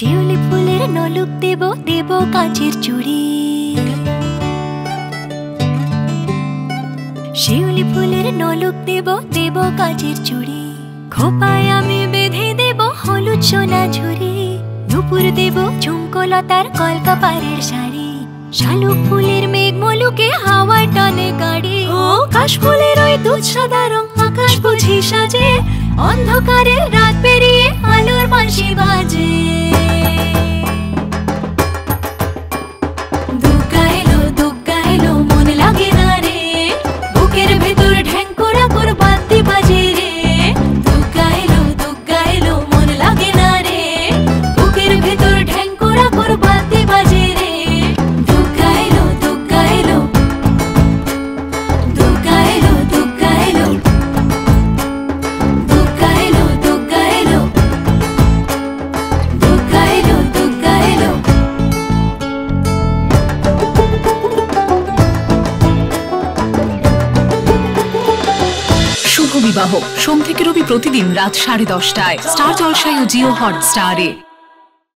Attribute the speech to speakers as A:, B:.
A: শিউলি ফুলের নলুক দেব দেব কাঁচের চুড়ি। শিউলি ফুলের নলুক দেব দেব কাঁচের চুড়ি। খোপায় আমি বেঁধে দেব হলুদ সোনা ঝুরি। নুপুর দেব ঝুমকোলতার কলকাপাড়ের শাড়ি। শালুক ফুলের মেঘ মলুকে হাওয়ার টানে গাড়ি। ও কাশফুলের ওই দুধ সাদা রং আকাশ বুঝি সাজে। অন্ধকারে রাত পেরিয়ে আলোর বাঁশি বাজে। দুগ্গা এলো মন লাগে না রে। বুকের ভেতর ঢ্যাঙ্করা কর বাদ্যি বাজে রে। দুগ্গা এলো মন লাগে না রে। বুকের ভেতর ঢ্যাঙ্করা কর বাদ্যি বাজে রে। দুগ্গা এলো দুগ্গা এলো দুগ্গা এলো দুগ্গা এলো দুগ্গা এলো দুগ্গা এলো দুগ্গা এলো দুগ্গা এলো।
B: শুভ বিবাহ সোম থেকে রবি প্রতিদিন রাত 10:30টায় স্টার জলসায় ও জিও হটস্টারে।